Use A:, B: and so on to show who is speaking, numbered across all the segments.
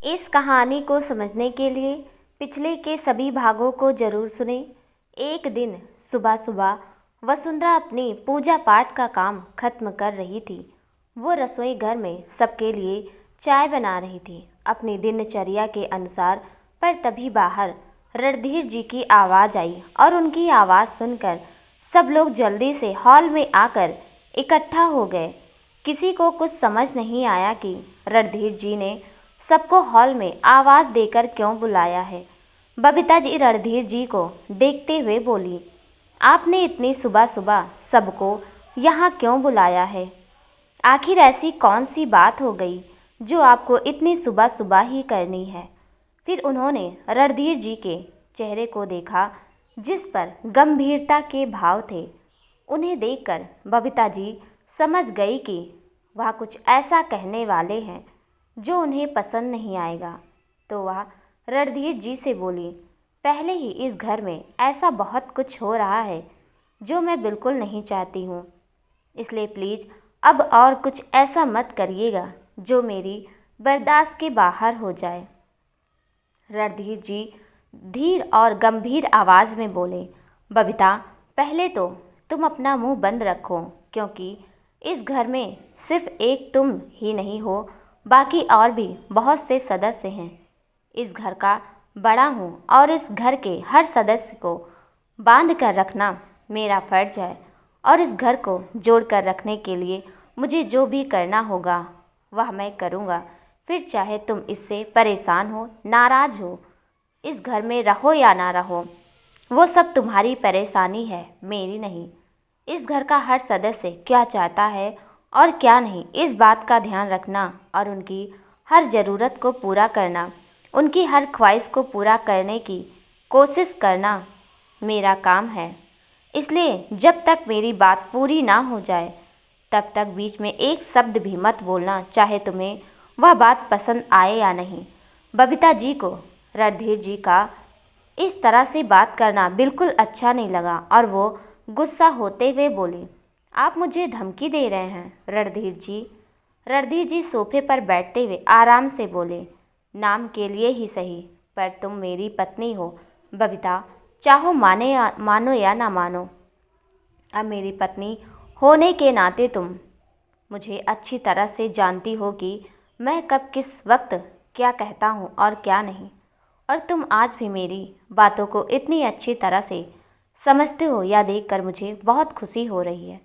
A: इस कहानी को समझने के लिए पिछले के सभी भागों को जरूर सुनें। एक दिन सुबह सुबह वसुंधरा अपनी पूजा पाठ का काम खत्म कर रही थी। वो रसोई घर में सबके लिए चाय बना रही थी अपनी दिनचर्या के अनुसार। पर तभी बाहर रणधीर जी की आवाज़ आई और उनकी आवाज़ सुनकर सब लोग जल्दी से हॉल में आकर इकट्ठा हो गए। किसी को कुछ समझ नहीं आया कि रणधीर जी ने सबको हॉल में आवाज़ देकर क्यों बुलाया है। बबीता जी रणधीर जी को देखते हुए बोली, आपने इतनी सुबह सुबह सबको यहाँ क्यों बुलाया है? आखिर ऐसी कौन सी बात हो गई जो आपको इतनी सुबह सुबह ही करनी है? फिर उन्होंने रणधीर जी के चेहरे को देखा जिस पर गंभीरता के भाव थे। उन्हें देखकर बबीता जी समझ गई कि वह कुछ ऐसा कहने वाले हैं जो उन्हें पसंद नहीं आएगा। तो वह रणधीर जी से बोली, पहले ही इस घर में ऐसा बहुत कुछ हो रहा है जो मैं बिल्कुल नहीं चाहती हूँ, इसलिए प्लीज़ अब और कुछ ऐसा मत करिएगा जो मेरी बर्दाश्त के बाहर हो जाए। रणधीर जी धीर और गंभीर आवाज़ में बोले, बबीता, पहले तो तुम अपना मुंह बंद रखो, क्योंकि इस घर में सिर्फ एक तुम ही नहीं हो, बाकी और भी बहुत से सदस्य हैं। इस घर का बड़ा हूँ और इस घर के हर सदस्य को बांध कर रखना मेरा फ़र्ज है, और इस घर को जोड़ कर रखने के लिए मुझे जो भी करना होगा वह मैं करूँगा। फिर चाहे तुम इससे परेशान हो, नाराज़ हो, इस घर में रहो या ना रहो, वो सब तुम्हारी परेशानी है, मेरी नहीं। इस घर का हर सदस्य क्या चाहता है और क्या नहीं, इस बात का ध्यान रखना और उनकी हर ज़रूरत को पूरा करना, उनकी हर ख्वाहिश को पूरा करने की कोशिश करना मेरा काम है। इसलिए जब तक मेरी बात पूरी ना हो जाए तब तक बीच में एक शब्द भी मत बोलना, चाहे तुम्हें वह बात पसंद आए या नहीं। बबीता जी को रणधीर जी का इस तरह से बात करना बिल्कुल अच्छा नहीं लगा और वो गुस्सा होते हुए बोली, आप मुझे धमकी दे रहे हैं रणधीर जी? रणधीर जी सोफे पर बैठते हुए आराम से बोले, नाम के लिए ही सही, पर तुम मेरी पत्नी हो बबीता, चाहो मानो या ना मानो। अब मेरी पत्नी होने के नाते तुम मुझे अच्छी तरह से जानती हो कि मैं कब किस वक्त क्या कहता हूँ और क्या नहीं, और तुम आज भी मेरी बातों को इतनी अच्छी तरह से समझते हो, यह देखकर मुझे बहुत खुशी हो रही है।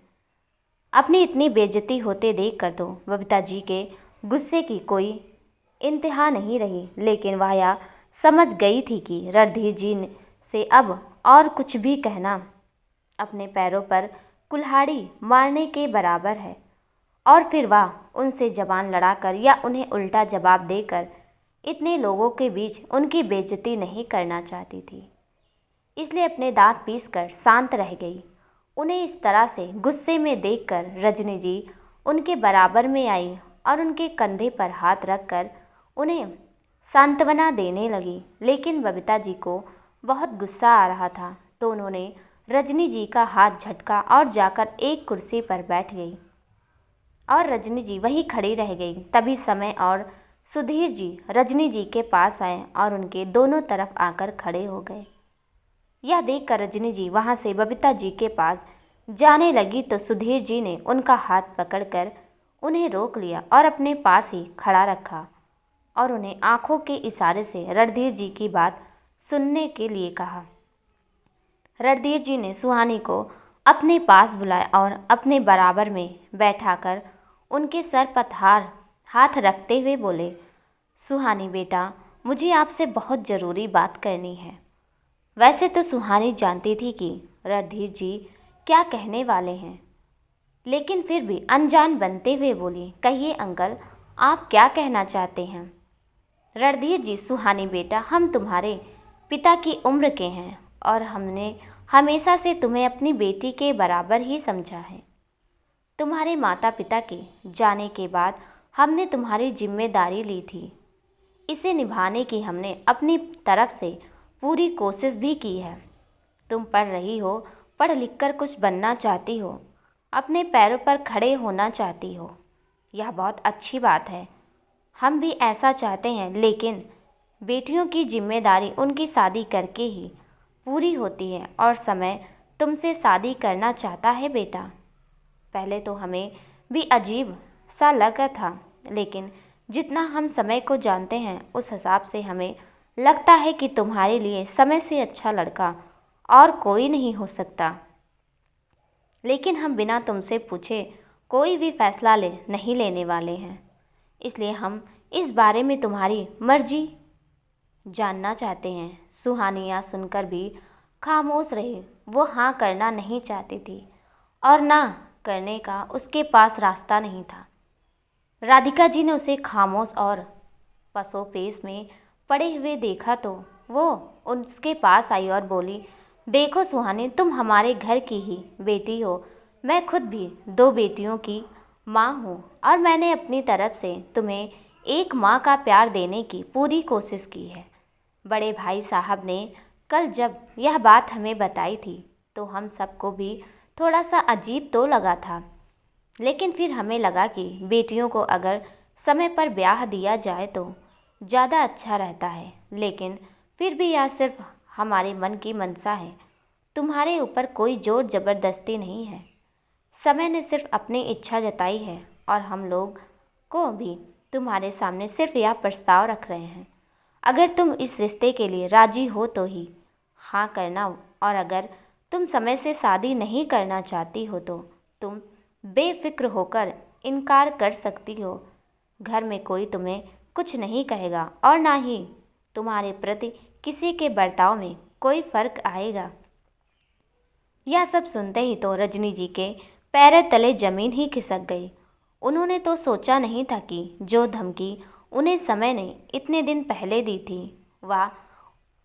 A: अपनी इतनी बेइज्जती होते देखकर तो बबीता जी के गुस्से की कोई इंतहा नहीं रही, लेकिन वह यह समझ गई थी कि रणधीर जी से अब और कुछ भी कहना अपने पैरों पर कुल्हाड़ी मारने के बराबर है, और फिर वह उनसे जबान लड़ाकर या उन्हें उल्टा जवाब देकर इतने लोगों के बीच उनकी बेइज्जती नहीं करना चाहती थी। इसलिए अपने दांत पीसकर शांत रह गई। उन्हें इस तरह से गुस्से में देखकर रजनी जी उनके बराबर में आई और उनके कंधे पर हाथ रखकर उन्हें सांत्वना देने लगी। लेकिन बबीता जी को बहुत गुस्सा आ रहा था, तो उन्होंने रजनी जी का हाथ झटका और जाकर एक कुर्सी पर बैठ गई और रजनी जी वहीं खड़ी रह गई। तभी समय और सुधीर जी रजनी जी के पास आए और उनके दोनों तरफ आकर खड़े हो गए। यह देखकर रजनी जी वहाँ से बबीता जी के पास जाने लगी तो सुधीर जी ने उनका हाथ पकड़कर उन्हें रोक लिया और अपने पास ही खड़ा रखा और उन्हें आंखों के इशारे से रणधीर जी की बात सुनने के लिए कहा। रणधीर जी ने सुहानी को अपने पास बुलाया और अपने बराबर में बैठाकर उनके सर पर हाथ रखते हुए बोले, सुहानी बेटा, मुझे आपसे बहुत ज़रूरी बात करनी है। वैसे तो सुहानी जानती थी कि रणधीर जी क्या कहने वाले हैं, लेकिन फिर भी अनजान बनते हुए बोली, कहिए अंकल, आप क्या कहना चाहते हैं? रणधीर जी, सुहानी बेटा, हम तुम्हारे पिता की उम्र के हैं और हमने हमेशा से तुम्हें अपनी बेटी के बराबर ही समझा है। तुम्हारे माता पिता के जाने के बाद हमने तुम्हारी जिम्मेदारी ली थी। इसे निभाने की हमने अपनी तरफ से पूरी कोशिश भी की है। तुम पढ़ रही हो, पढ़ लिख कर कुछ बनना चाहती हो, अपने पैरों पर खड़े होना चाहती हो, यह बहुत अच्छी बात है। हम भी ऐसा चाहते हैं, लेकिन बेटियों की जिम्मेदारी उनकी शादी करके ही पूरी होती है और समय तुमसे शादी करना चाहता है बेटा। पहले तो हमें भी अजीब सा लगा था, लेकिन जितना हम समय को जानते हैं उस हिसाब से हमें लगता है कि तुम्हारे लिए समय से अच्छा लड़का और कोई नहीं हो सकता। लेकिन हम बिना तुमसे पूछे कोई भी फैसला नहीं लेने वाले हैं, इसलिए हम इस बारे में तुम्हारी मर्जी जानना चाहते हैं। सुहानिया सुनकर भी खामोश रही। वो हाँ करना नहीं चाहती थी और ना करने का उसके पास रास्ता नहीं था। राधिका जी ने उसे खामोश और पसोपेश में पड़े हुए देखा तो वो उसके पास आई और बोली, देखो सुहानी, तुम हमारे घर की ही बेटी हो। मैं खुद भी 2 बेटियों की माँ हूँ और मैंने अपनी तरफ से तुम्हें एक माँ का प्यार देने की पूरी कोशिश की है। बड़े भाई साहब ने कल जब यह बात हमें बताई थी तो हम सबको भी थोड़ा सा अजीब तो लगा था, लेकिन फिर हमें लगा कि बेटियों को अगर समय पर ब्याह दिया जाए तो ज़्यादा अच्छा रहता है। लेकिन फिर भी यह सिर्फ हमारे मन की मंशा है, तुम्हारे ऊपर कोई जोर ज़बरदस्ती नहीं है। समय ने सिर्फ अपनी इच्छा जताई है और हम लोग को भी तुम्हारे सामने सिर्फ यह प्रस्ताव रख रहे हैं। अगर तुम इस रिश्ते के लिए राजी हो तो ही हाँ करना, और अगर तुम समय से शादी नहीं करना चाहती हो तो तुम बेफिक्र होकर इनकार कर सकती हो। घर में कोई तुम्हें कुछ नहीं कहेगा और ना ही तुम्हारे प्रति किसी के बर्ताव में कोई फर्क आएगा। यह सब सुनते ही तो रजनी जी के पैर तले जमीन ही खिसक गई। उन्होंने तो सोचा नहीं था कि जो धमकी उन्हें समय ने इतने दिन पहले दी थी वह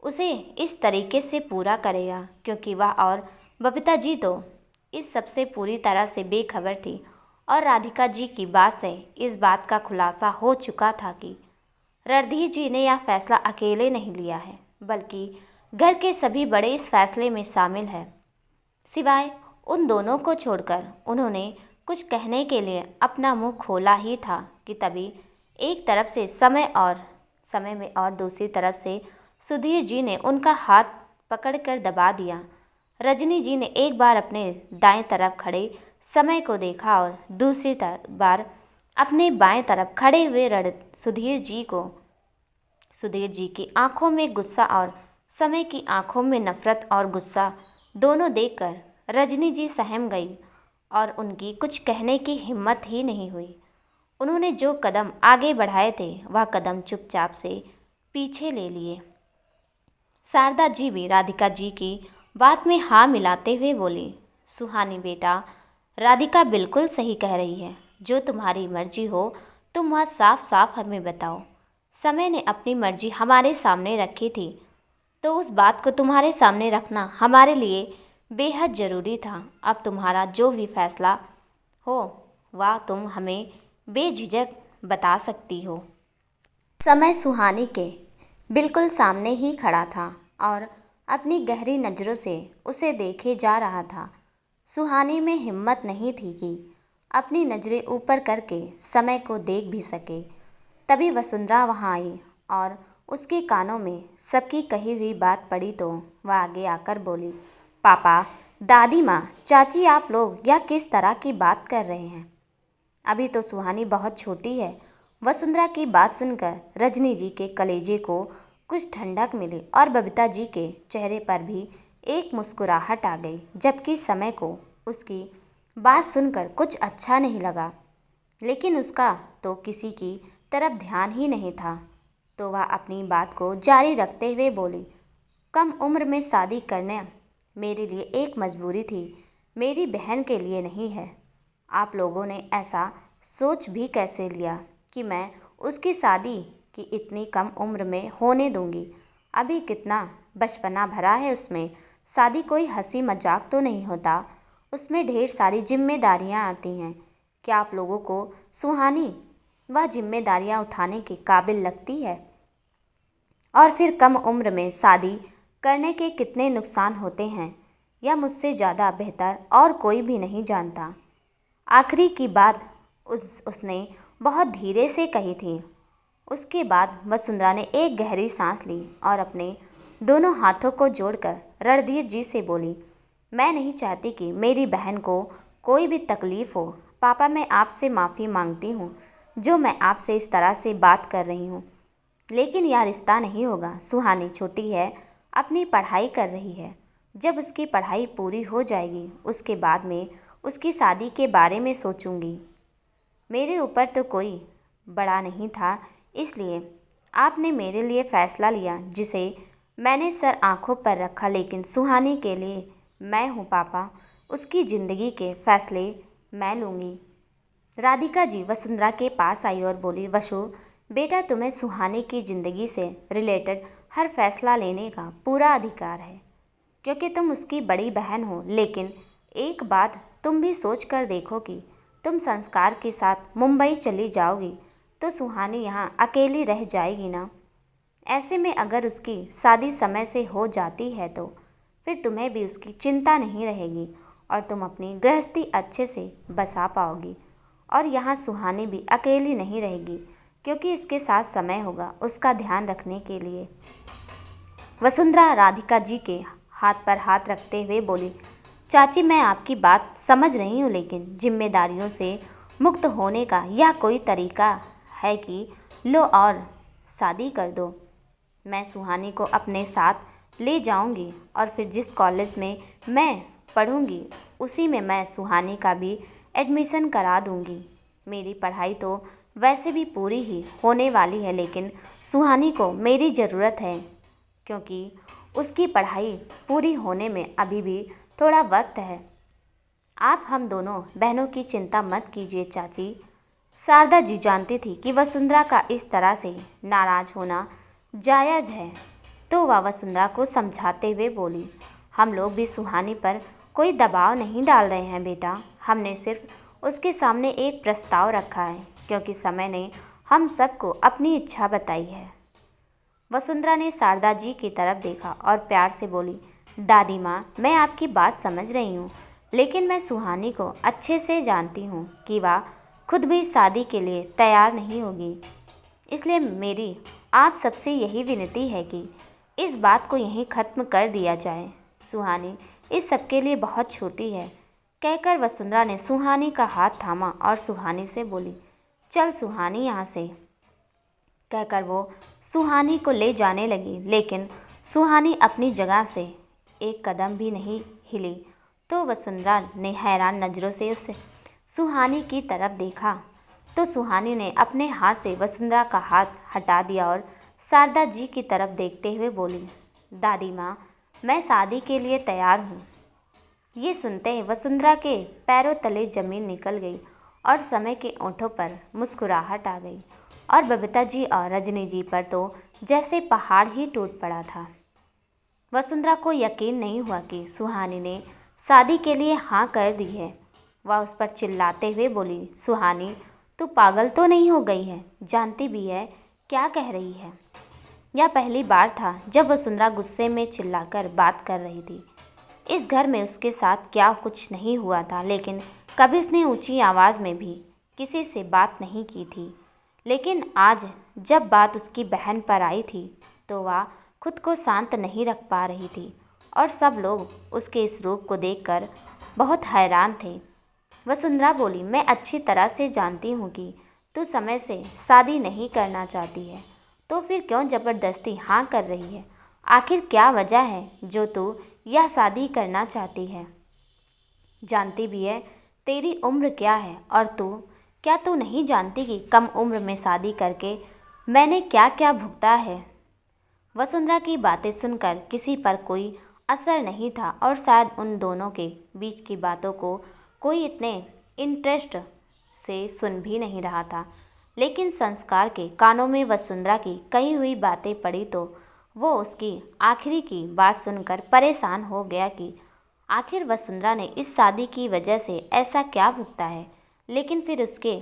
A: उसे इस तरीके से पूरा करेगा, क्योंकि वह और बबीता जी तो इस सब से पूरी तरह से बेखबर थी और राधिका जी की बात से इस बात का खुलासा हो चुका था कि रणधीर जी ने यह फैसला अकेले नहीं लिया है, बल्कि घर के सभी बड़े इस फैसले में शामिल हैं। सिवाय उन दोनों को छोड़कर उन्होंने कुछ कहने के लिए अपना मुंह खोला ही था कि तभी एक तरफ से समय में और दूसरी तरफ से सुधीर जी ने उनका हाथ पकड़कर दबा दिया। रजनी जी ने एक बार अपने दाएं तरफ खड़े समय को देखा और दूसरी बार अपने बाएं तरफ खड़े हुए सुधीर जी की आंखों में गुस्सा और समय की आंखों में नफरत और गुस्सा दोनों देखकर रजनी जी सहम गई और उनकी कुछ कहने की हिम्मत ही नहीं हुई। उन्होंने जो कदम आगे बढ़ाए थे वह कदम चुपचाप से पीछे ले लिए। शारदा जी भी राधिका जी की बात में हाँ मिलाते हुए बोली, सुहानी बेटा, राधिका बिल्कुल सही कह रही है। जो तुम्हारी मर्जी हो तुम वह साफ साफ हमें बताओ। समय ने अपनी मर्जी हमारे सामने रखी थी तो उस बात को तुम्हारे सामने रखना हमारे लिए बेहद ज़रूरी था। अब तुम्हारा जो भी फैसला हो वह तुम हमें बेझिझक बता सकती हो। समय सुहानी के बिल्कुल सामने ही खड़ा था और अपनी गहरी नज़रों से उसे देखे जा रहा था। सुहानी में हिम्मत नहीं थी कि अपनी नज़रें ऊपर करके समय को देख भी सके। तभी वसुंधरा वहाँ आई और उसके कानों में सबकी कही हुई बात पड़ी तो वह आगे आकर बोली, पापा, दादी माँ, चाची, आप लोग यह किस तरह की बात कर रहे हैं? अभी तो सुहानी बहुत छोटी है। वसुंधरा की बात सुनकर रजनी जी के कलेजे को कुछ ठंडक मिली और बबीता जी के चेहरे पर भी एक मुस्कुराहट आ गई, जबकि समय को उसकी बात सुनकर कुछ अच्छा नहीं लगा। लेकिन उसका तो किसी की तरफ ध्यान ही नहीं था, तो वह अपनी बात को जारी रखते हुए बोली, कम उम्र में शादी करना मेरे लिए एक मजबूरी थी, मेरी बहन के लिए नहीं है। आप लोगों ने ऐसा सोच भी कैसे लिया कि मैं उसकी शादी की इतनी कम उम्र में होने दूंगी? अभी कितना बचपना भरा है उसमें। शादी कोई हंसी मजाक तो नहीं होता, उसमें ढेर सारी जिम्मेदारियां आती हैं। क्या आप लोगों को सुहानी वह जिम्मेदारियां उठाने के काबिल लगती है? और फिर कम उम्र में शादी करने के कितने नुकसान होते हैं यह मुझसे ज़्यादा बेहतर और कोई भी नहीं जानता। आखिरी की बात उसने बहुत धीरे से कही थी उसके बाद वसुंधरा ने एक गहरी सांस ली और अपने दोनों हाथों को जोड़कर रणधीर जी से बोली, मैं नहीं चाहती कि मेरी बहन को कोई भी तकलीफ़ हो। पापा, मैं आपसे माफ़ी मांगती हूँ जो मैं आपसे इस तरह से बात कर रही हूँ, लेकिन यह रिश्ता नहीं होगा। सुहानी छोटी है, अपनी पढ़ाई कर रही है। जब उसकी पढ़ाई पूरी हो जाएगी उसके बाद में उसकी शादी के बारे में सोचूंगी। मेरे ऊपर तो कोई बड़ा नहीं था, इसलिए आपने मेरे लिए फ़ैसला लिया जिसे मैंने सर आंखों पर रखा, लेकिन सुहानी के लिए मैं हूँ पापा। उसकी ज़िंदगी के फ़ैसले मैं लूँगी। राधिका जी वसुंधरा के पास आई और बोली, वसु बेटा, तुम्हें सुहानी की ज़िंदगी से रिलेटेड हर फैसला लेने का पूरा अधिकार है क्योंकि तुम उसकी बड़ी बहन हो। लेकिन एक बात तुम भी सोच कर देखो कि तुम संस्कार के साथ मुंबई चली जाओगी तो सुहानी यहाँ अकेली रह जाएगी ना। ऐसे में अगर उसकी शादी समय से हो जाती है तो फिर तुम्हें भी उसकी चिंता नहीं रहेगी और तुम अपनी गृहस्थी अच्छे से बसा पाओगी। और यहाँ सुहानी भी अकेली नहीं रहेगी क्योंकि इसके साथ समय होगा उसका ध्यान रखने के लिए। वसुंधरा राधिका जी के हाथ पर हाथ रखते हुए बोली, चाची, मैं आपकी बात समझ रही हूँ, लेकिन जिम्मेदारियों से मुक्त होने का यह कोई तरीका है कि लो और शादी कर दो। मैं सुहानी को अपने साथ ले जाऊंगी और फिर जिस कॉलेज में मैं पढ़ूंगी उसी में मैं सुहानी का भी एडमिशन करा दूंगी। मेरी पढ़ाई तो वैसे भी पूरी ही होने वाली है, लेकिन सुहानी को मेरी ज़रूरत है क्योंकि उसकी पढ़ाई पूरी होने में अभी भी थोड़ा वक्त है। आप हम दोनों बहनों की चिंता मत कीजिए चाची। शारदा जी जानती थी कि वसुंधरा का इस तरह से नाराज़ होना जायज़ है, तो वह वसुंधरा को समझाते हुए बोली, हम लोग भी सुहानी पर कोई दबाव नहीं डाल रहे हैं बेटा। हमने सिर्फ उसके सामने एक प्रस्ताव रखा है क्योंकि समय ने हम सबको अपनी इच्छा बताई है। वसुंधरा ने शारदा जी की तरफ देखा और प्यार से बोली, दादी माँ, मैं आपकी बात समझ रही हूँ, लेकिन मैं सुहानी को अच्छे से जानती हूँ कि वह खुद भी शादी के लिए तैयार नहीं होगी। इसलिए मेरी आप सबसे यही विनती है कि इस बात को यहीं ख़त्म कर दिया जाए। सुहानी इस सब के लिए बहुत छोटी है। कहकर वसुंधरा ने सुहानी का हाथ थामा और सुहानी से बोली, चल सुहानी यहाँ से। कहकर वो सुहानी को ले जाने लगी, लेकिन सुहानी अपनी जगह से एक कदम भी नहीं हिली। तो वसुंधरा ने हैरान नज़रों से उस सुहानी की तरफ देखा तो सुहानी ने अपने हाथ से वसुंधरा का हाथ हटा दिया और शारदा जी की तरफ देखते हुए बोली, दादी माँ, मैं शादी के लिए तैयार हूँ। ये सुनते ही वसुंधरा के पैरों तले ज़मीन निकल गई और समय के ओंठों पर मुस्कुराहट आ गई और बबीता जी और रजनी जी पर तो जैसे पहाड़ ही टूट पड़ा था। वसुंधरा को यकीन नहीं हुआ कि सुहानी ने शादी के लिए हाँ कर दी है। वह उस पर चिल्लाते हुए बोली, सुहानी, तू पागल तो नहीं हो गई है? जानती भी है क्या कह रही है? यह पहली बार था जब वसुंधरा गुस्से में चिल्लाकर बात कर रही थी। इस घर में उसके साथ क्या कुछ नहीं हुआ था, लेकिन कभी उसने ऊंची आवाज़ में भी किसी से बात नहीं की थी। लेकिन आज जब बात उसकी बहन पर आई थी तो वह खुद को शांत नहीं रख पा रही थी और सब लोग उसके इस रूप को देखकर बहुत हैरान थे। वसुंधरा बोली, मैं अच्छी तरह से जानती हूँ कि तू समय से शादी नहीं करना चाहती है, तो फिर क्यों ज़बरदस्ती हाँ कर रही है? आखिर क्या वजह है जो तू यह शादी करना चाहती है? जानती भी है तेरी उम्र क्या है और क्या तू नहीं जानती कि कम उम्र में शादी करके मैंने क्या क्या भुगता है? वसुंधरा की बातें सुनकर किसी पर कोई असर नहीं था और शायद उन दोनों के बीच की बातों को कोई इतने इंटरेस्ट से सुन भी नहीं रहा था। लेकिन संस्कार के कानों में वसुंधरा की कही हुई बातें पड़ी तो वो उसकी आखिरी की बात सुनकर परेशान हो गया कि आखिर वसुंधरा ने इस शादी की वजह से ऐसा क्या भुगता है। लेकिन फिर उसके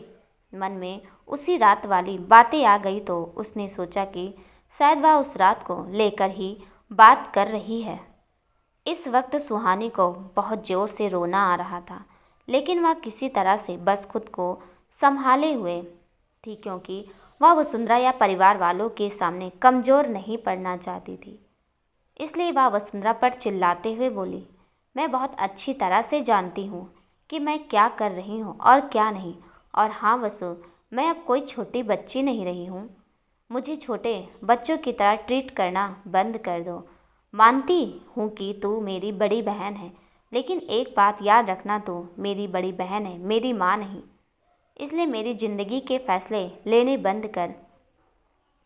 A: मन में उसी रात वाली बातें आ गई तो उसने सोचा कि शायद वह उस रात को लेकर ही बात कर रही है। इस वक्त सुहानी को बहुत ज़ोर से रोना आ रहा था, लेकिन वह किसी तरह से बस खुद को संभाले हुए थी क्योंकि वह वसुंधरा या परिवार वालों के सामने कमज़ोर नहीं पड़ना चाहती थी। इसलिए वह वसुंधरा पर चिल्लाते हुए बोली, मैं बहुत अच्छी तरह से जानती हूँ कि मैं क्या कर रही हूँ और क्या नहीं। और हाँ वसु, मैं अब कोई छोटी बच्ची नहीं रही हूँ। मुझे छोटे बच्चों की तरह ट्रीट करना बंद कर दो। मानती हूँ कि तू मेरी बड़ी बहन है, लेकिन एक बात याद रखना, तू मेरी बड़ी बहन है, मेरी माँ नहीं। इसलिए मेरी ज़िंदगी के फ़ैसले लेने बंद कर।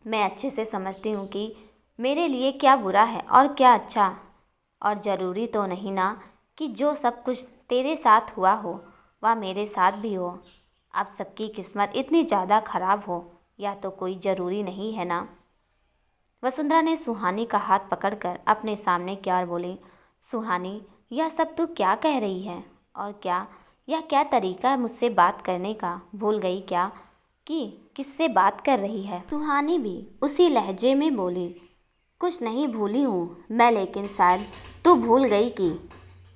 A: मैं अच्छे से समझती हूँ कि मेरे लिए क्या बुरा है और क्या अच्छा, और ज़रूरी तो नहीं ना कि जो सब कुछ तेरे साथ हुआ हो वह मेरे साथ भी हो। अब सबकी किस्मत इतनी ज़्यादा ख़राब हो या तो कोई ज़रूरी नहीं है ना। वसुंधरा ने सुहानी का हाथ पकड़कर अपने सामने किया और बोली, सुहानी, यह सब तू क्या कह रही है? और क्या यह क्या तरीका है मुझसे बात करने का? भूल गई क्या कि किससे बात कर रही है? सुहानी भी उसी लहजे में बोली, कुछ नहीं भूली हूँ मैं, लेकिन शायद तू भूल गई कि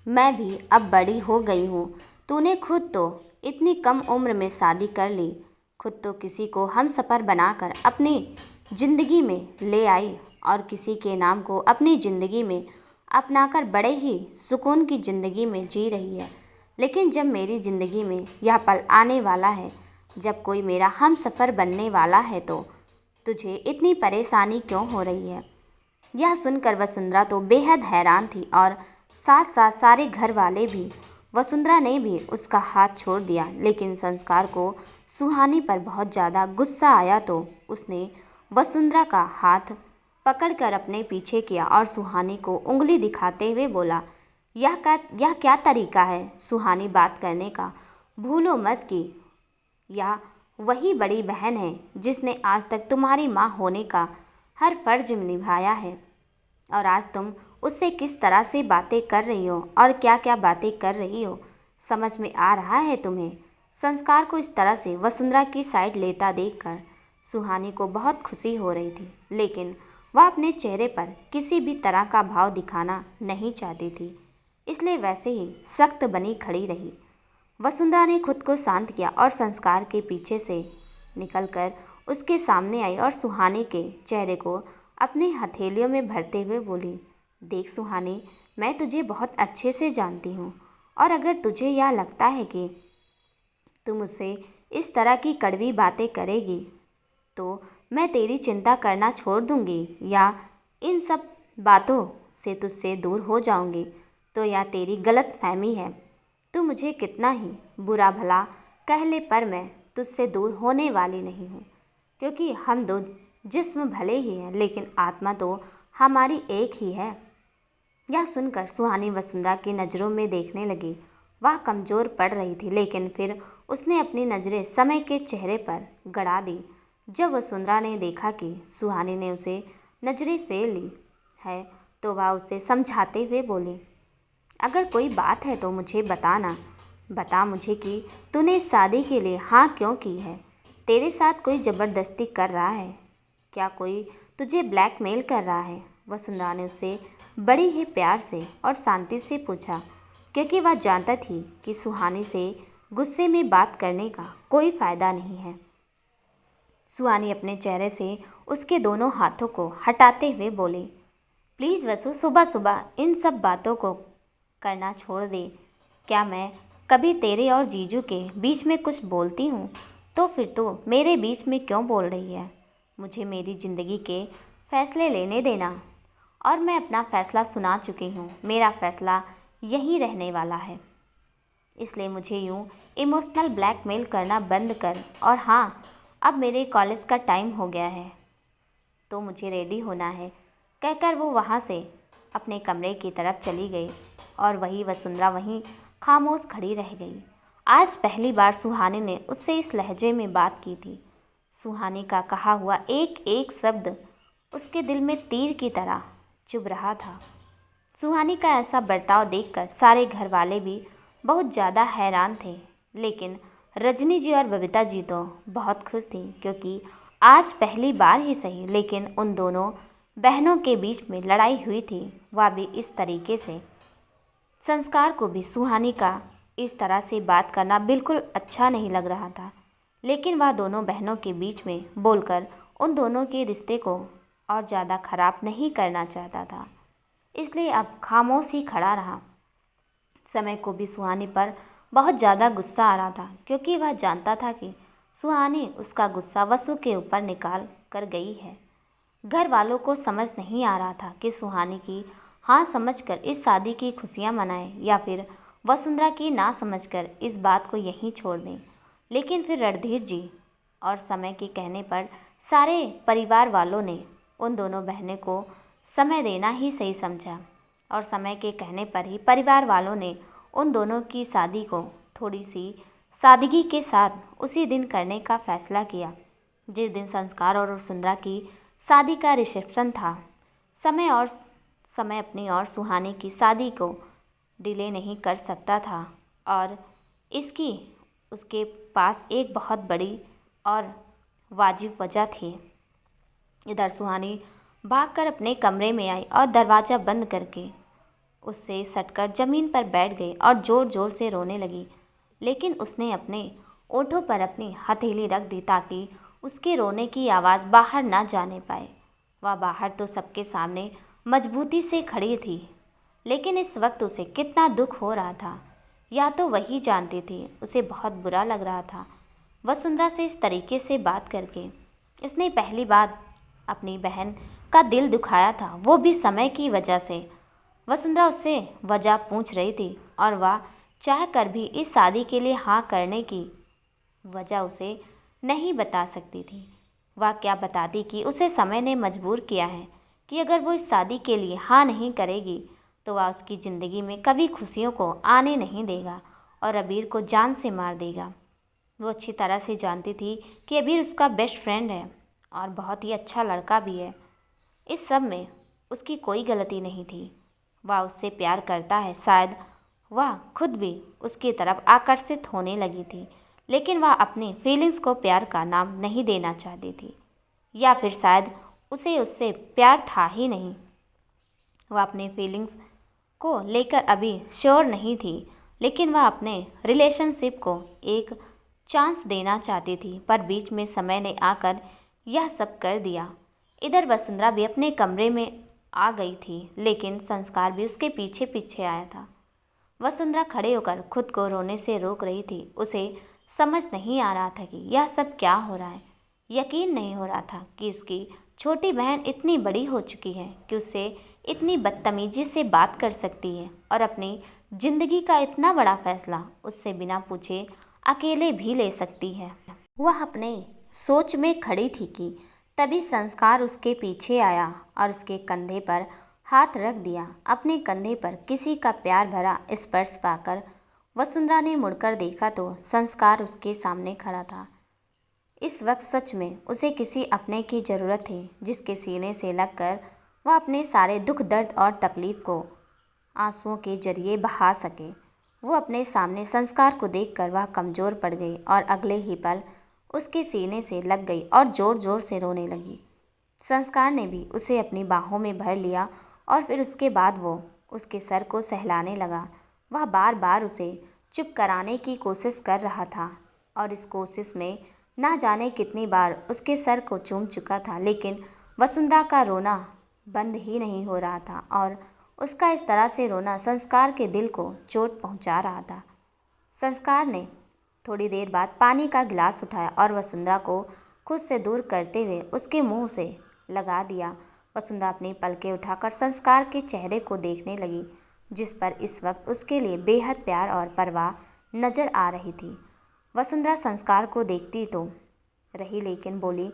A: मैं भी अब बड़ी हो गई हूँ। तूने खुद तो इतनी कम उम्र में शादी कर ली, खुद तो किसी को हमसफ़र बनाकर अपनी ज़िंदगी में ले आई और किसी के नाम को अपनी ज़िंदगी में अपनाकर बड़े ही सुकून की ज़िंदगी में जी रही है। लेकिन जब मेरी ज़िंदगी में यह पल आने वाला है, जब कोई मेरा हमसफ़र बनने वाला है, तो तुझे इतनी परेशानी क्यों हो रही है? यह सुनकर वसुंधरा तो बेहद हैरान थी और साथ साथ सारे घर वाले भी। वसुंधरा ने भी उसका हाथ छोड़ दिया, लेकिन संस्कार को सुहानी पर बहुत ज़्यादा गुस्सा आया तो उसने वसुंधरा का हाथ पकड़कर अपने पीछे किया और सुहानी को उंगली दिखाते हुए बोला, यह क्या तरीका है सुहानी बात करने का? भूलो मत कि यह वही बड़ी बहन है जिसने आज तक तुम्हारी माँ होने का हर फर्ज निभाया है, और आज तुम उससे किस तरह से बातें कर रही हो और क्या क्या बातें कर रही हो, समझ में आ रहा है तुम्हें? संस्कार को इस तरह से वसुंधरा की साइड लेता देखकर सुहानी को बहुत खुशी हो रही थी, लेकिन वह अपने चेहरे पर किसी भी तरह का भाव दिखाना नहीं चाहती थी, इसलिए वैसे ही सख्त बनी खड़ी रही। वसुंधरा ने खुद को शांत किया और संस्कार के पीछे से निकलकर उसके सामने आई और सुहानी के चेहरे को अपने हथेलियों में भरते हुए बोली, देख सुहानी, मैं तुझे बहुत अच्छे से जानती हूँ, और अगर तुझे यह लगता है कि तुम मुझसे इस तरह की कड़वी बातें करेगी तो मैं तेरी चिंता करना छोड़ दूँगी या इन सब बातों से तुझसे दूर हो जाऊँगी, तो यह तेरी गलत फहमी है। तू मुझे कितना ही बुरा भला कह ले, पर मैं तुझसे दूर होने वाली नहीं हूँ, क्योंकि हम दो जिस्म भले ही हैं, लेकिन आत्मा तो हमारी एक ही है। यह सुनकर सुहानी वसुंधरा की नज़रों में देखने लगी। वह कमज़ोर पड़ रही थी, लेकिन फिर उसने अपनी नज़रें समय के चेहरे पर गड़ा दी। जब वसुंधरा ने देखा कि सुहानी ने उसे नज़रें फेर ली है, तो वह उसे समझाते हुए बोली, अगर कोई बात है तो मुझे बताना। बता मुझे कि तूने इस शादी के लिए हाँ क्यों की है? तेरे साथ कोई ज़बरदस्ती कर रहा है क्या? कोई तुझे ब्लैकमेल कर रहा है? वसुंधरा ने उससे बड़ी ही प्यार से और शांति से पूछा, क्योंकि वह जानता थी कि सुहानी से गुस्से में बात करने का कोई फ़ायदा नहीं है। सुहानी अपने चेहरे से उसके दोनों हाथों को हटाते हुए बोली, प्लीज़ वसु, सुबह सुबह इन सब बातों को करना छोड़ दे। क्या मैं कभी तेरे और जीजू के बीच में कुछ बोलती हूँ? तो फिर तू मेरे बीच में क्यों बोल रही है? मुझे मेरी ज़िंदगी के फ़ैसले लेने देना, और मैं अपना फ़ैसला सुना चुकी हूँ। मेरा फ़ैसला यहीं रहने वाला है, इसलिए मुझे यूँ इमोशनल ब्लैकमेल करना बंद कर। और हाँ, अब मेरे कॉलेज का टाइम हो गया है तो मुझे रेडी होना है। कहकर वो वहाँ से अपने कमरे की तरफ चली गई और वही वसुंधरा वहीं खामोश खड़ी रह गई। आज पहली बार सुहानी ने उससे इस लहजे में बात की थी। सुहानी का कहा हुआ एक एक शब्द उसके दिल में तीर की तरह चुभ रहा था। सुहानी का ऐसा बर्ताव देखकर सारे घर वाले भी बहुत ज़्यादा हैरान थे, लेकिन रजनी जी और बबीता जी तो बहुत खुश थी, क्योंकि आज पहली बार ही सही, लेकिन उन दोनों बहनों के बीच में लड़ाई हुई थी, वह भी इस तरीके से। संस्कार को भी सुहानी का इस तरह से बात करना बिल्कुल अच्छा नहीं लग रहा था, लेकिन वह दोनों बहनों के बीच में बोलकर उन दोनों के रिश्ते को और ज़्यादा खराब नहीं करना चाहता था, इसलिए अब खामोश ही खड़ा रहा। समय को भी सुहानी पर बहुत ज़्यादा गुस्सा आ रहा था, क्योंकि वह जानता था कि सुहानी उसका गुस्सा वसु के ऊपर निकाल कर गई है। घर वालों को समझ नहीं आ रहा था कि सुहानी की हाँ समझकर इस शादी की खुशियाँ मनाएं या फिर वसुंधरा की ना समझकर इस बात को यहीं छोड़ दें। लेकिन फिर रणधीर जी और समय के कहने पर सारे परिवार वालों ने उन दोनों बहनों को समय देना ही सही समझा, और समय के कहने पर ही परिवार वालों ने उन दोनों की शादी को थोड़ी सी सादगी के साथ उसी दिन करने का फैसला किया जिस दिन संस्कार और वसुंधरा की शादी का रिसेप्शन था। समय अपनी और सुहानी की शादी को डिले नहीं कर सकता था, और इसकी उसके पास एक बहुत बड़ी और वाजिब वजह थी। इधर सुहानी भागकर अपने कमरे में आई और दरवाज़ा बंद करके उससे सटकर ज़मीन पर बैठ गई और ज़ोर ज़ोर से रोने लगी। लेकिन उसने अपने ओठों पर अपनी हथेली रख दी ताकि उसके रोने की आवाज़ बाहर ना जाने पाए। वह बाहर तो सबके सामने मजबूती से खड़ी थी, लेकिन इस वक्त उसे कितना दुख हो रहा था या तो वही जानती थी। उसे बहुत बुरा लग रहा था वसुंधरा से इस तरीके से बात करके। इसने पहली बार अपनी बहन का दिल दुखाया था, वो भी समय की वजह से। वसुंधरा उससे वजह पूछ रही थी और वह चाह कर भी इस शादी के लिए हाँ करने की वजह उसे नहीं बता सकती थी। वह क्या बताती कि उसे समय ने मजबूर किया है कि अगर वो इस शादी के लिए हाँ नहीं करेगी तो वह उसकी ज़िंदगी में कभी खुशियों को आने नहीं देगा और अबीर को जान से मार देगा। वो अच्छी तरह से जानती थी कि अबीर उसका बेस्ट फ्रेंड है और बहुत ही अच्छा लड़का भी है। इस सब में उसकी कोई गलती नहीं थी। वह उससे प्यार करता है, शायद वह खुद भी उसकी तरफ आकर्षित होने लगी थी, लेकिन वह अपनी फीलिंग्स को प्यार का नाम नहीं देना चाहती थी, या फिर शायद उसे उससे प्यार था ही नहीं। वह अपने फीलिंग्स को लेकर अभी श्योर नहीं थी, लेकिन वह अपने रिलेशनशिप को एक चांस देना चाहती थी, पर बीच में समय ने आकर यह सब कर दिया। इधर वसुंधरा भी अपने कमरे में आ गई थी, लेकिन संस्कार भी उसके पीछे पीछे आया था। वसुंधरा खड़े होकर खुद को रोने से रोक रही थी। उसे समझ नहीं आ रहा था कि यह सब क्या हो रहा है। यकीन नहीं हो रहा था कि उसकी छोटी बहन इतनी बड़ी हो चुकी है कि उससे इतनी बदतमीजी से बात कर सकती है और अपनी ज़िंदगी का इतना बड़ा फैसला उससे बिना पूछे अकेले भी ले सकती है। वह अपने सोच में खड़ी थी कि तभी संस्कार उसके पीछे आया और उसके कंधे पर हाथ रख दिया। अपने कंधे पर किसी का प्यार भरा स्पर्श पाकर वसुंधरा ने मुड़कर देखा तो संस्कार उसके सामने खड़ा था। इस वक्त सच में उसे किसी अपने की ज़रूरत थी, जिसके सीने से लगकर वह अपने सारे दुख दर्द और तकलीफ़ को आंसुओं के जरिए बहा सके। वो अपने सामने संस्कार को देखकर वह कमज़ोर पड़ गई और अगले ही पल उसके सीने से लग गई और ज़ोर ज़ोर से रोने लगी। संस्कार ने भी उसे अपनी बाहों में भर लिया और फिर उसके बाद वो उसके सर को सहलाने लगा। वह बार बार उसे चुप कराने की कोशिश कर रहा था और इस कोशिश में ना जाने कितनी बार उसके सर को चूम चुका था, लेकिन वसुंधरा का रोना बंद ही नहीं हो रहा था और उसका इस तरह से रोना संस्कार के दिल को चोट पहुंचा रहा था। संस्कार ने थोड़ी देर बाद पानी का गिलास उठाया और वसुंधरा को खुद से दूर करते हुए उसके मुंह से लगा दिया। वसुंधरा अपनी पलकें उठाकर संस्कार के चेहरे को देखने लगी, जिस पर इस वक्त उसके लिए बेहद प्यार और परवाह नज़र आ रही थी। वसुंधरा संस्कार को देखती तो रही, लेकिन बोली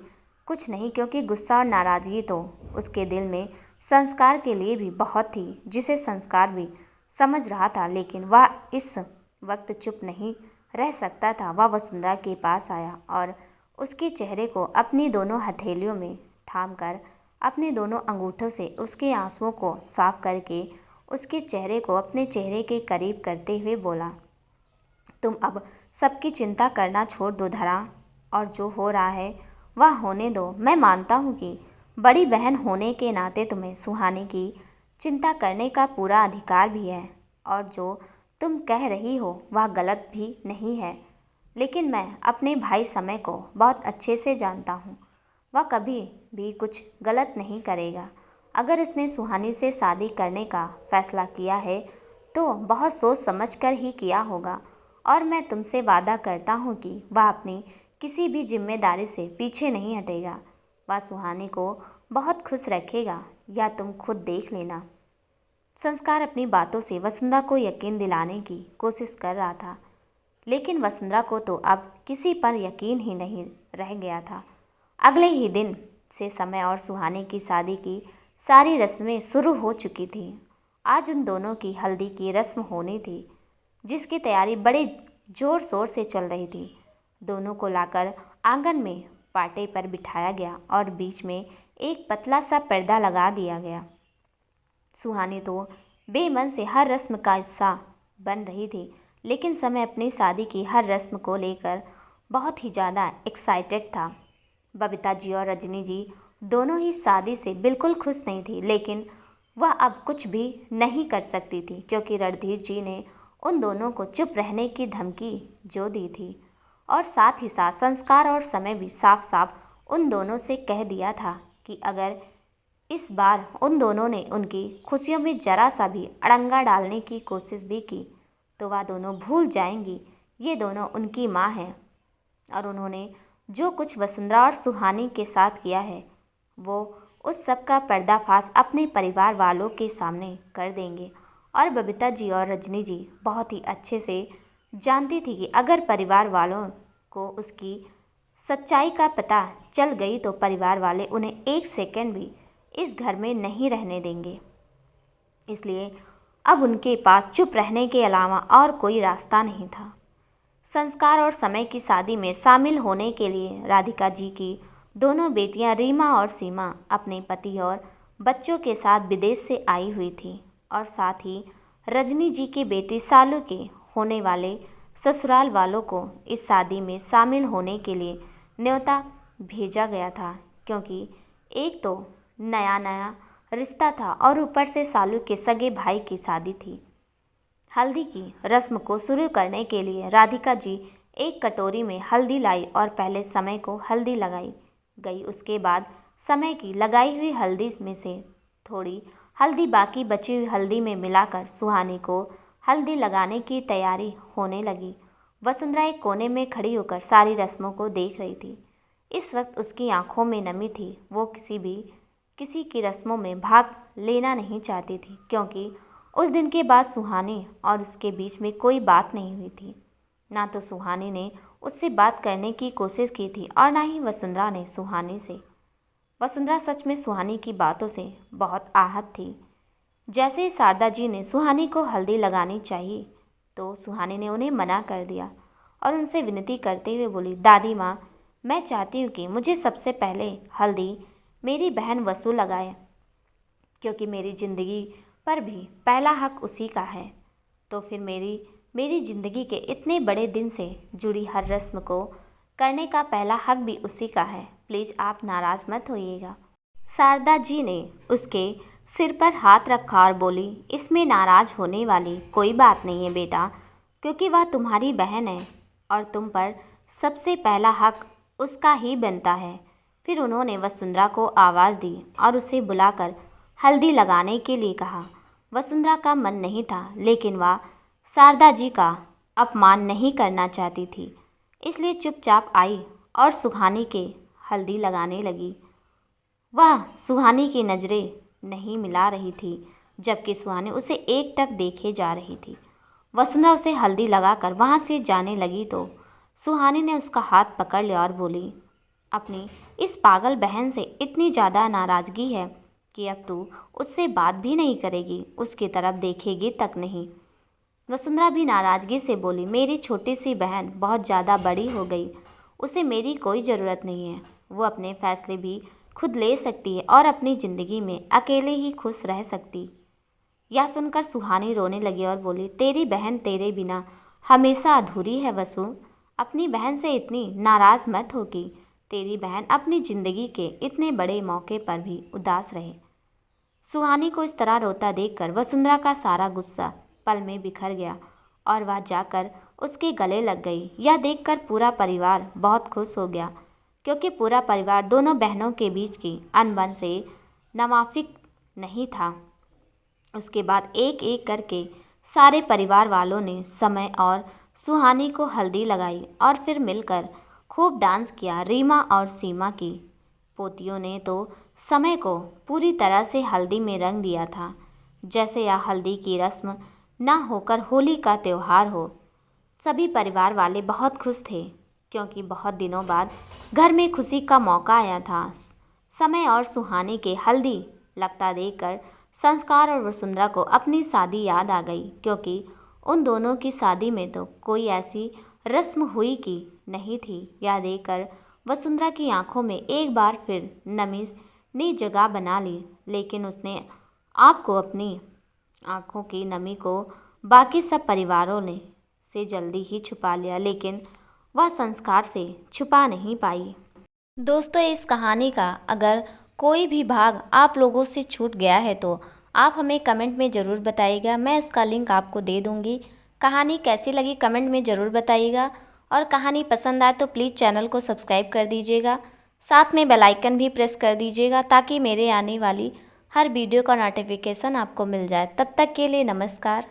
A: कुछ नहीं, क्योंकि गुस्सा और नाराज़गी तो उसके दिल में संस्कार के लिए भी बहुत थी, जिसे संस्कार भी समझ रहा था। लेकिन वह इस वक्त चुप नहीं रह सकता था। वह वसुंधरा के पास आया और उसके चेहरे को अपनी दोनों हथेलियों में थामकर अपने दोनों अंगूठों से उसके आंसुओं को साफ करके उसके चेहरे को अपने चेहरे के करीब करते हुए बोला, तुम अब सबकी चिंता करना छोड़ दो धरा, और जो हो रहा है वह होने दो। मैं मानता हूँ कि बड़ी बहन होने के नाते तुम्हें सुहानी की चिंता करने का पूरा अधिकार भी है, और जो तुम कह रही हो वह गलत भी नहीं है। लेकिन मैं अपने भाई समय को बहुत अच्छे से जानता हूँ। वह कभी भी कुछ गलत नहीं करेगा। अगर उसने सुहानी से शादी करने का फैसला किया है तो बहुत सोच समझ कर ही किया होगा, और मैं तुमसे वादा करता हूँ कि वह अपनी किसी भी जिम्मेदारी से पीछे नहीं हटेगा। वह सुहानी को बहुत खुश रखेगा, या तुम खुद देख लेना। संस्कार अपनी बातों से वसुंधरा को यकीन दिलाने की कोशिश कर रहा था, लेकिन वसुंधरा को तो अब किसी पर यकीन ही नहीं रह गया था। अगले ही दिन से समय और सुहानी की शादी की सारी रस्में शुरू हो चुकी थी। आज उन दोनों की हल्दी की रस्म होनी थी, जिसकी तैयारी बड़े जोर शोर से चल रही थी। दोनों को लाकर आंगन में पाटे पर बिठाया गया और बीच में एक पतला सा पर्दा लगा दिया गया। सुहानी तो बेमन से हर रस्म का हिस्सा बन रही थी, लेकिन समय अपनी शादी की हर रस्म को लेकर बहुत ही ज़्यादा एक्साइटेड था। बबीता जी और रजनी जी दोनों ही शादी से बिल्कुल खुश नहीं थी, लेकिन वह अब कुछ भी नहीं कर सकती थी, क्योंकि रणधीर जी ने उन दोनों को चुप रहने की धमकी जो दी थी, और साथ ही साथ संस्कार और समय भी साफ साफ उन दोनों से कह दिया था कि अगर इस बार उन दोनों ने उनकी खुशियों में जरा सा भी अड़ंगा डालने की कोशिश भी की तो वह दोनों भूल जाएंगी ये दोनों उनकी माँ हैं, और उन्होंने जो कुछ वसुंधरा और सुहानी के साथ किया है वो उस सब का पर्दाफाश अपने परिवार वालों के सामने कर देंगे। और बबीता जी और रजनी जी बहुत ही अच्छे से जानती थी कि अगर परिवार वालों को उसकी सच्चाई का पता चल गई तो परिवार वाले उन्हें एक सेकंड भी इस घर में नहीं रहने देंगे। इसलिए अब उनके पास चुप रहने के अलावा और कोई रास्ता नहीं था। संस्कार और समय की शादी में शामिल होने के लिए राधिका जी की दोनों बेटियां रीमा और सीमा अपने पति और बच्चों के साथ विदेश से आई हुई थी, और साथ ही रजनी जी की बेटी सालू के होने वाले ससुराल वालों को इस शादी में शामिल होने के लिए न्योता भेजा गया था, क्योंकि एक तो नया नया रिश्ता था और ऊपर से सालू के सगे भाई की शादी थी। हल्दी की रस्म को शुरू करने के लिए राधिका जी एक कटोरी में हल्दी लाई और पहले समय को हल्दी लगाई गई। उसके बाद समय की लगाई हुई हल्दी में से थोड़ी हल्दी बाकी बची हुई हल्दी में मिलाकर सुहानी को हल्दी लगाने की तैयारी होने लगी। वसुंधरा एक कोने में खड़ी होकर सारी रस्मों को देख रही थी। इस वक्त उसकी आंखों में नमी थी। वो किसी की रस्मों में भाग लेना नहीं चाहती थी, क्योंकि उस दिन के बाद सुहानी और उसके बीच में कोई बात नहीं हुई थी। ना तो सुहानी ने उससे बात करने की कोशिश की थी और ना ही वसुंधरा ने सुहानी से। वसुंधरा सच में सुहानी की बातों से बहुत आहत थी। जैसे ही शारदा जी ने सुहानी को हल्दी लगानी चाहिए तो सुहानी ने उन्हें मना कर दिया और उनसे विनती करते हुए बोली, दादी माँ, मैं चाहती हूँ कि मुझे सबसे पहले हल्दी मेरी बहन वसु लगाए, क्योंकि मेरी ज़िंदगी पर भी पहला हक उसी का है। तो फिर मेरी ज़िंदगी के इतने बड़े दिन से जुड़ी हर रस्म को करने का पहला हक भी उसी का है। प्लीज़ आप नाराज़ मत होइएगा। शारदा जी ने उसके सिर पर हाथ रखा और बोली, इसमें नाराज़ होने वाली कोई बात नहीं है बेटा, क्योंकि वह तुम्हारी बहन है और तुम पर सबसे पहला हक उसका ही बनता है। फिर उन्होंने वसुंधरा को आवाज़ दी और उसे बुलाकर हल्दी लगाने के लिए कहा। वसुंधरा का मन नहीं था, लेकिन वह शारदा जी का अपमान नहीं करना चाहती थी, इसलिए चुपचाप आई और सुहानी के हल्दी लगाने लगी। वह सुहानी की नज़रें नहीं मिला रही थी, जबकि सुहानी उसे एकटक देखे जा रही थी। वसुंधरा उसे हल्दी लगाकर वहाँ से जाने लगी तो सुहानी ने उसका हाथ पकड़ लिया और बोली, अपनी इस पागल बहन से इतनी ज़्यादा नाराज़गी है कि अब तू उससे बात भी नहीं करेगी, उसकी तरफ देखेगी तक नहीं। वसुंधरा भी नाराज़गी से बोली, मेरी छोटी सी बहन बहुत ज़्यादा बड़ी हो गई, उसे मेरी कोई ज़रूरत नहीं है। वो अपने फैसले भी खुद ले सकती है और अपनी ज़िंदगी में अकेले ही खुश रह सकती। यह सुनकर सुहानी रोने लगी और बोली, तेरी बहन तेरे बिना हमेशा अधूरी है वसु। अपनी बहन से इतनी नाराज़ मत हो कि तेरी बहन अपनी ज़िंदगी के इतने बड़े मौके पर भी उदास रहे। सुहानी को इस तरह रोता देखकर वसुंधरा का सारा गुस्सा पल में बिखर गया और वह जाकर उसके गले लग गई। यह देखकर पूरा परिवार बहुत खुश हो गया, क्योंकि पूरा परिवार दोनों बहनों के बीच की अनबन से नावाकिफ नहीं था। उसके बाद एक एक करके सारे परिवार वालों ने समय और सुहानी को हल्दी लगाई और फिर मिलकर खूब डांस किया। रीमा और सीमा की पोतियों ने तो समय को पूरी तरह से हल्दी में रंग दिया था, जैसे यह हल्दी की रस्म ना होकर होली का त्यौहार हो। सभी परिवार वाले बहुत खुश थे, क्योंकि बहुत दिनों बाद घर में खुशी का मौका आया था। समय और सुहानी के हल्दी लगता देखकर संस्कार और वसुंधरा को अपनी शादी याद आ गई, क्योंकि उन दोनों की शादी में तो कोई ऐसी रस्म हुई कि नहीं थी। यह देखकर वसुंधरा की आंखों में एक बार फिर नमी ने जगह बना ली, लेकिन उसने आपको अपनी आंखों की नमी को बाकी सब परिवारों ने से जल्दी ही छुपा लिया, लेकिन वह संस्कार से छुपा नहीं पाई। दोस्तों, इस कहानी का अगर कोई भी भाग आप लोगों से छूट गया है तो आप हमें कमेंट में ज़रूर बताइएगा, मैं उसका लिंक आपको दे दूँगी। कहानी कैसी लगी कमेंट में ज़रूर बताइएगा, और कहानी पसंद आए तो प्लीज़ चैनल को सब्सक्राइब कर दीजिएगा, साथ में बेल आइकन भी प्रेस कर दीजिएगा, ताकि मेरे आने वाली हर वीडियो का नोटिफिकेशन आपको मिल जाए। तब तक के लिए नमस्कार।